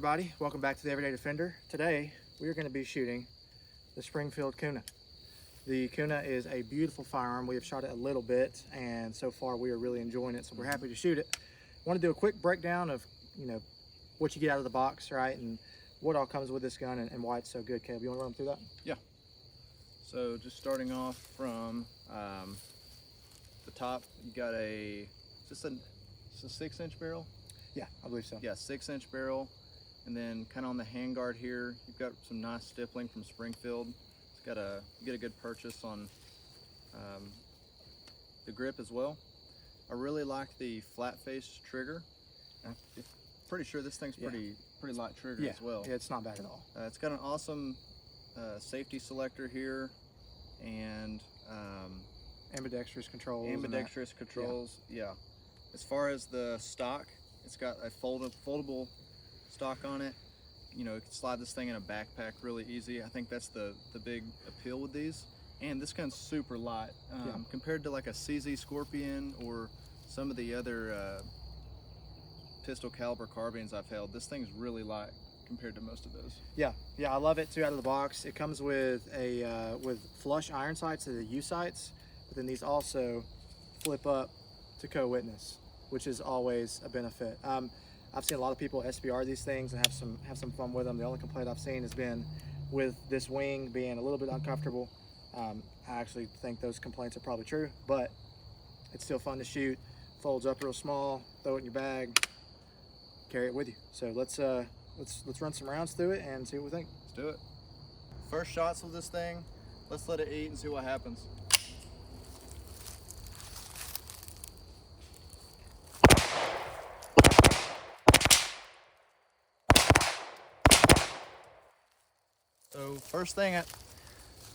everybody, welcome back to the Everyday Defender. Today we are going to be shooting the Springfield Kuna. The Kuna is a beautiful firearm. We have shot it a little bit and so far we are really enjoying it, so we're happy to shoot it. I want to do a quick breakdown of what you get out of the box, right, and what all comes with this gun and why it's so good. Caleb, you want to run through that? Yeah. So just starting off from the top, you got it's a 6-inch barrel. Yeah, I believe so. Yeah, 6-inch barrel. And then kind of on the handguard here, you've got some nice stippling from Springfield. It's got you get a good purchase on the grip as well. I really like the flat face trigger. I'm pretty sure this thing's pretty light trigger as well. Yeah, it's not bad at all. It's got an awesome safety selector here and ambidextrous controls. Ambidextrous controls, yeah. As far as the stock, it's got a foldable stock on it. You know, you can slide this thing in a backpack really easy. I think that's the big appeal with these. And this gun's super light compared to like a CZ Scorpion or some of the other pistol caliber carbines I've held. This thing's really light compared to most of those. Yeah, I love it too out of the box. It comes with with flush iron sights, the U sights, but then these also flip up to co-witness, which is always a benefit. I've seen a lot of people SBR these things and have some fun with them. The only complaint I've seen has been with this wing being a little bit uncomfortable. I actually think those complaints are probably true, but it's still fun to shoot. Folds up real small, throw it in your bag, carry it with you. So let's run some rounds through it and see what we think. Let's do it. First shots with this thing, let's let it eat and see what happens. So first thing,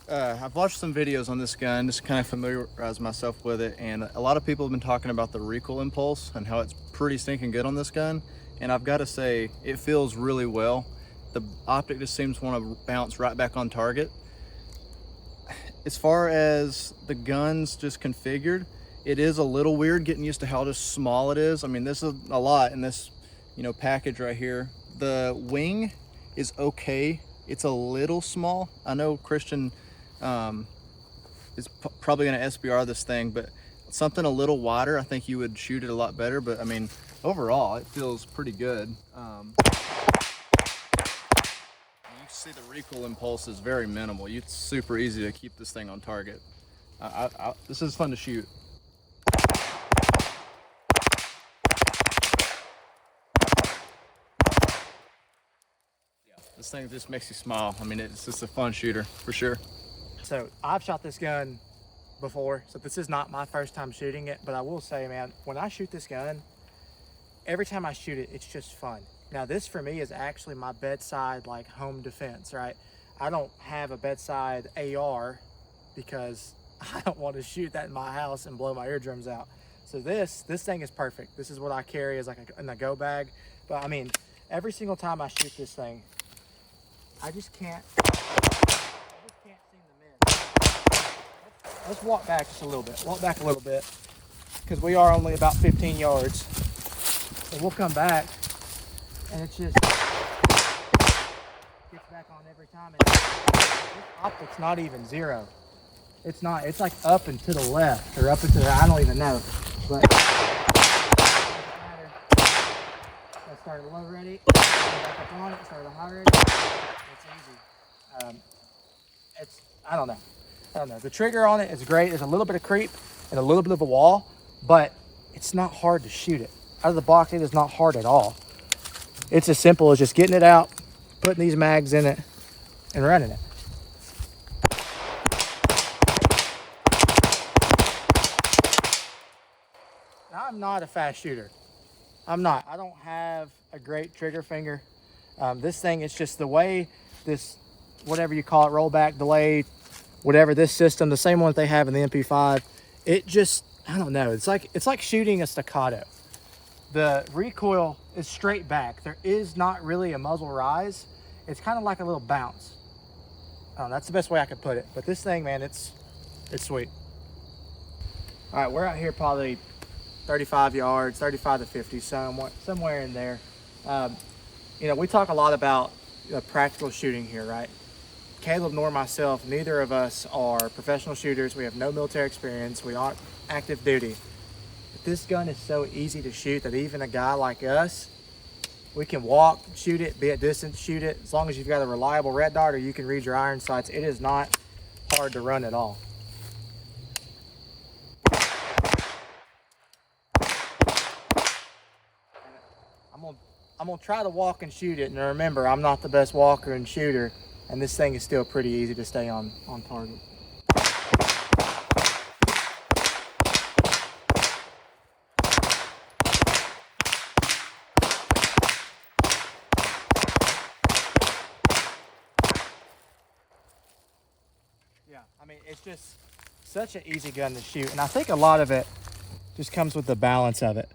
I've watched some videos on this gun just to kind of familiarize myself with it, and a lot of people have been talking about the recoil impulse and how it's pretty stinking good on this gun, and I've got to say it feels really well. The optic just seems to want to bounce right back on target. As far as the gun's just configured, it is a little weird getting used to how just small it is. I mean, this is a lot in this package right here. The wing is okay. It's a little small. I know Christian is probably going to SBR this thing, but something a little wider, I think you would shoot it a lot better. But I mean, overall, it feels pretty good. You can see the recoil impulse is very minimal. It's super easy to keep this thing on target. This is fun to shoot. This thing just makes you smile. I mean, it's just a fun shooter for sure. So I've shot this gun before, so this is not my first time shooting it, but I will say, man, when I shoot this gun, every time I shoot it, it's just fun. Now this for me is actually my bedside, like, home defense, right? I don't have a bedside AR because I don't want to shoot that in my house and blow my eardrums out. So this thing is perfect. This is what I carry as like in a go bag. But I mean, every single time I shoot this thing, I just can't seem to miss. Let's walk back just a little bit. Walk back a little bit, because we are only about 15 yards. So we'll come back, and it just gets back on every time. And this optic's not even zero. It's not. It's like up and to the left, or up and to the, I don't even know. But let's start low ready. Back up on it. Start high ready. It's easy. I don't know. The trigger on it is great. There's a little bit of creep and a little bit of a wall, but it's not hard to shoot it. Out of the box, it is not hard at all. It's as simple as just getting it out, putting these mags in it, and running it. Now, I'm not a fast shooter. I'm not. I don't have a great trigger finger. This thing, it's just the way this, whatever you call it, rollback, delay, whatever, this system, the same one that they have in the MP5, it just, I don't know, it's like shooting a staccato. The recoil is straight back. There is not really a muzzle rise. It's kind of like a little bounce. That's the best way I could put it. But this thing, man, it's sweet. All right, we're out here probably 35 yards, 35 to 50, somewhere in there. You know, we talk a lot about practical shooting here, right? Caleb nor myself, neither of us are professional shooters. We have no military experience. We aren't active duty. But this gun is so easy to shoot that even a guy like us, we can walk, shoot it, be at distance, shoot it. As long as you've got a reliable red dot or you can read your iron sights, it is not hard to run at all. I'm gonna try to walk and shoot it, and remember, I'm not the best walker and shooter, and this thing is still pretty easy to stay on target. Yeah, I mean, it's just such an easy gun to shoot, and I think a lot of it just comes with the balance of it.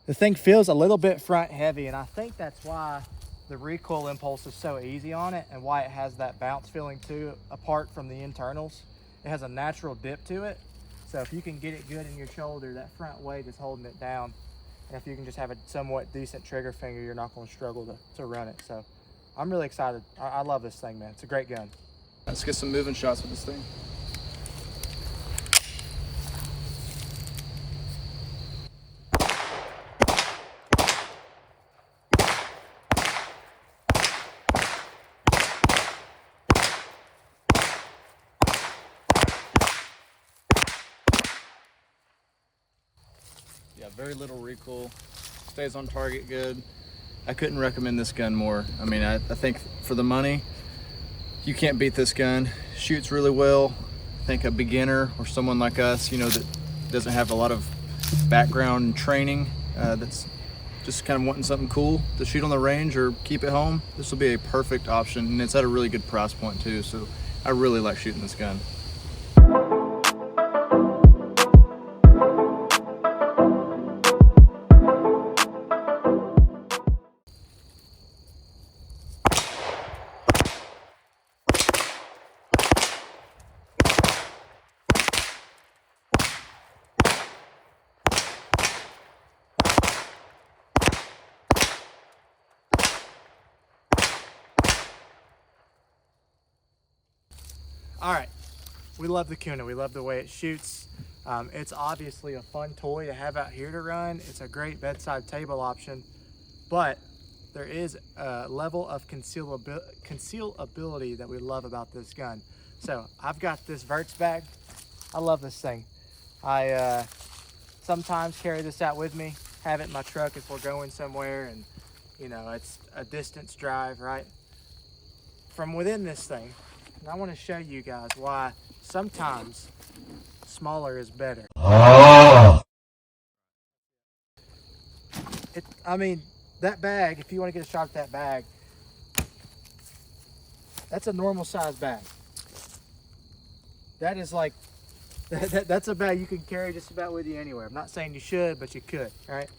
The thing feels a little bit front heavy, and I think that's why the recoil impulse is so easy on it and why it has that bounce feeling too, apart from the internals. It has a natural dip to it. So if you can get it good in your shoulder, that front weight is holding it down. And if you can just have a somewhat decent trigger finger, you're not going to struggle to run it. So I'm really excited. I love this thing, man. It's a great gun. Let's get some moving shots with this thing. Yeah, very little recoil, stays on target good. I couldn't recommend this gun more. I mean, I think for the money, you can't beat this gun. Shoots really well. I think a beginner or someone like us, you know, that doesn't have a lot of background and training, that's just kind of wanting something cool to shoot on the range or keep at home, this will be a perfect option, and it's at a really good price point too, so I really like shooting this gun. All right, we love the Kuna. We love the way it shoots. It's obviously a fun toy to have out here to run. It's a great bedside table option, but there is a level of concealability that we love about this gun. So I've got this Verts bag. I love this thing. I sometimes carry this out with me, have it in my truck if we're going somewhere and, you know, it's a distance drive, right? From within this thing, and I want to show you guys why sometimes smaller is better. I mean, that bag, if you want to get a shot at that bag, that's a normal size bag. That is like, that's a bag you can carry just about with you anywhere. I'm not saying you should, but you could, right?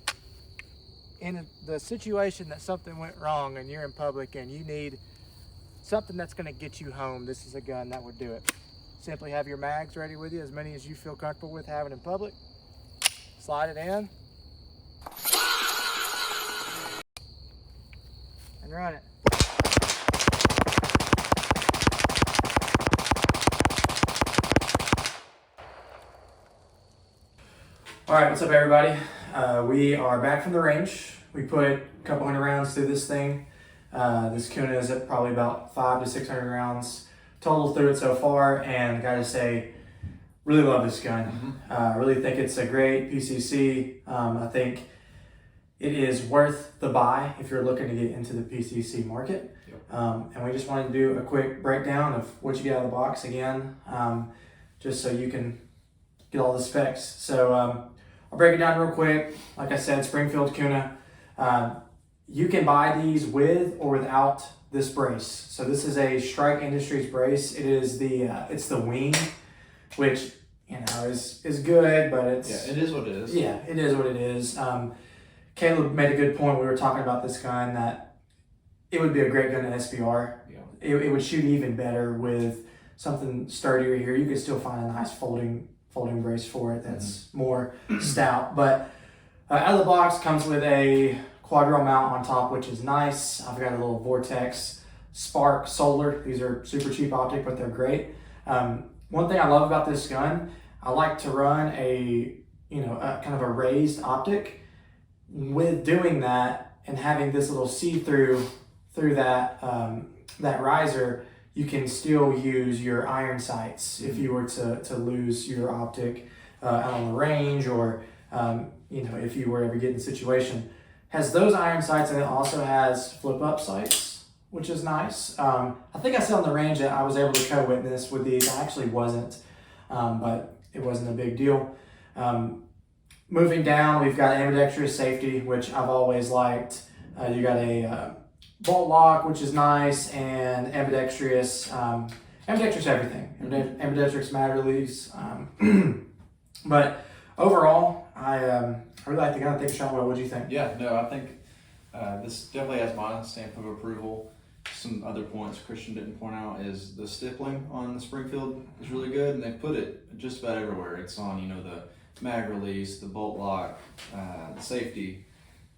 In the situation that something went wrong and you're in public and you need something that's going to get you home, this is a gun that would do it. Simply have your mags ready with you, as many as you feel comfortable with having in public. Slide it in and run it. All right, what's up everybody? We are back from the range. We put a couple hundred rounds through this thing. This Kuna is at probably about 500 to 600 rounds total through it so far, and I gotta say, really love this gun. I really think it's a great PCC. I think it is worth the buy if you're looking to get into the PCC market. And we just wanted to do a quick breakdown of what you get out of the box again, just so you can get all the specs. So I'll break it down real quick. Like I said, Springfield Kuna. You can buy these with or without this brace. So this is a Strike Industries brace. It is the it's the wing, which, you know, is good, but it's, yeah, it is what it is. Yeah, it is what it is. Caleb made a good point. We were talking about this gun, that it would be a great gun at SBR. Yeah. It would shoot even better with something sturdier here. You could still find a nice folding brace for it that's more stout. But out of the box comes with a quad rail mount on top, which is nice. I've got a little Vortex Spark Solar. These are super cheap optic, but they're great. One thing I love about this gun, I like to run a kind of a raised optic. With doing that and having this little see-through through that riser, you can still use your iron sights if you were to lose your optic out on the range, or if you were ever get in a situation. Has those iron sights, and it also has flip-up sights, which is nice. I think I said on the range that I was able to co-witness with these. I actually wasn't, but it wasn't a big deal. Moving down, we've got ambidextrous safety, which I've always liked. You got a bolt lock, which is nice, and ambidextrous everything. Ambidextrous mag release. But overall, I really like the gun. I think Sean, what do you think? Yeah, no, I think this definitely has my stamp of approval. Some other points Christian didn't point out is the stippling on the Springfield is really good, and they put it just about everywhere. It's on, the mag release, the bolt lock, the safety.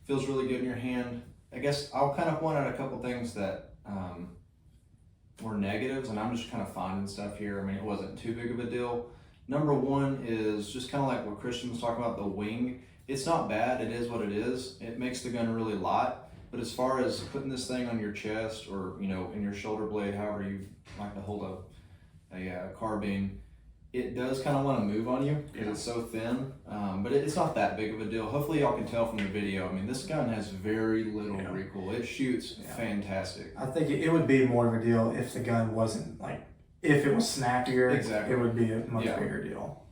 Feels really good in your hand. I guess I'll kind of point out a couple things that were negatives, and I'm just kind of finding stuff here. I mean, it wasn't too big of a deal. Number one is just kind of like what Christian was talking about, the wing. It's not bad, it is what it is. It makes the gun really light, but as far as putting this thing on your chest or, in your shoulder blade, however you like to hold a carbine, it does kind of want to move on you because it's so thin, but it's not that big of a deal. Hopefully y'all can tell from the video. I mean, this gun has very little recoil. It shoots fantastic. I think it would be more of a deal if the gun wasn't if it was snappier. Exactly. It would be a much bigger deal.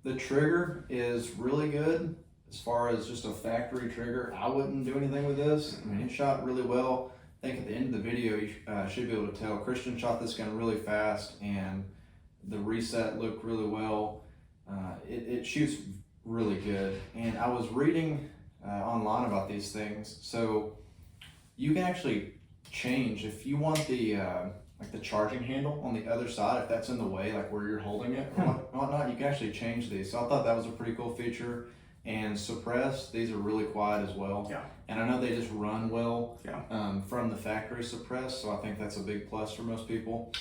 The trigger is really good. As far as just a factory trigger, I wouldn't do anything with this. I mean, it shot really well. I think at the end of the video, you should be able to tell Christian shot this gun really fast, and the reset looked really well. It shoots really good. And I was reading online about these things. So you can actually change if you want the charging handle on the other side, if that's in the way, like where you're holding it or whatnot, you can actually change these. So I thought that was a pretty cool feature. And suppressed, these are really quiet as well. Yeah. And I know they just run well from the factory suppressed, so I think that's a big plus for most people.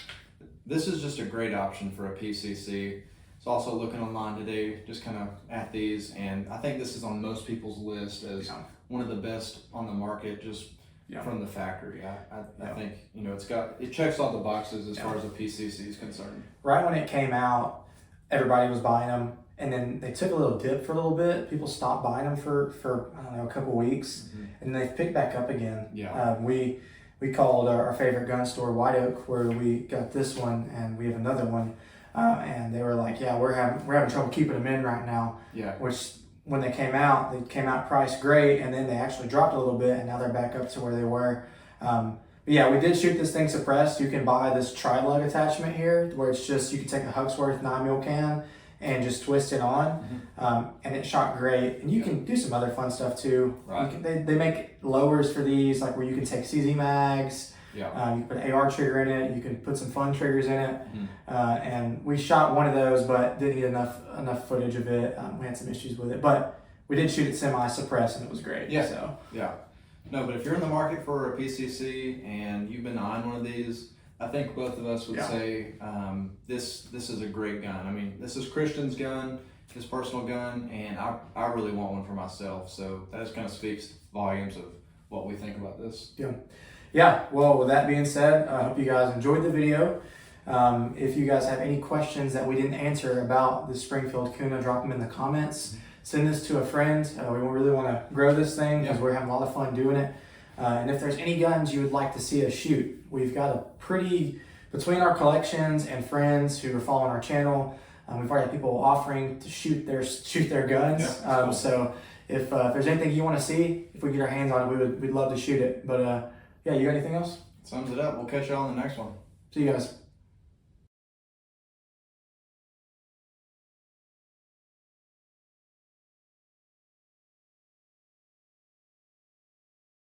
This is just a great option for a PCC. It's also looking online today, just kind of at these, and I think this is on most people's list as one of the best on the market, just from the factory. I think it checks all the boxes as far as a PCC is concerned. Right when it came out, everybody was buying them, and then they took a little dip for a little bit. People stopped buying them for I don't know, a couple weeks, and they've picked back up again. We called our favorite gun store, White Oak, where we got this one, and we have another one, and they were like, we're having trouble keeping them in right now. Which when they came out priced great, and then they actually dropped a little bit, and now they're back up to where they were. We did shoot this thing suppressed. You can buy this tri-lug attachment here, where it's just, you can take a Huxworth 9mm can and just twist it on, and it shot great. And you can do some other fun stuff too. They make lowers for these, like where you can take CZ mags, you can put an AR trigger in it, you can put some fun triggers in it, and we shot one of those, but didn't get enough footage of it. We had some issues with it, but we did shoot it semi-suppressed, and it was great. No, but if you're in the market for a PCC and you've been eyeing one of these, I think both of us would say this is a great gun. I mean, this is Christian's gun, his personal gun, and I really want one for myself. So that just kind of speaks volumes of what we think about this. Well, with that being said, I hope you guys enjoyed the video. If you guys have any questions that we didn't answer about the Springfield Kuna, drop them in the comments. Send this to a friend. We really want to grow this thing because we're having a lot of fun doing it. And if there's any guns you would like to see us shoot, we've got between our collections and friends who are following our channel, we've already had people offering to shoot their guns. Cool. So if there's anything you want to see, if we get our hands on it, we'd love to shoot it. But you got anything else? Sums it up. We'll catch you all on the next one. See you guys.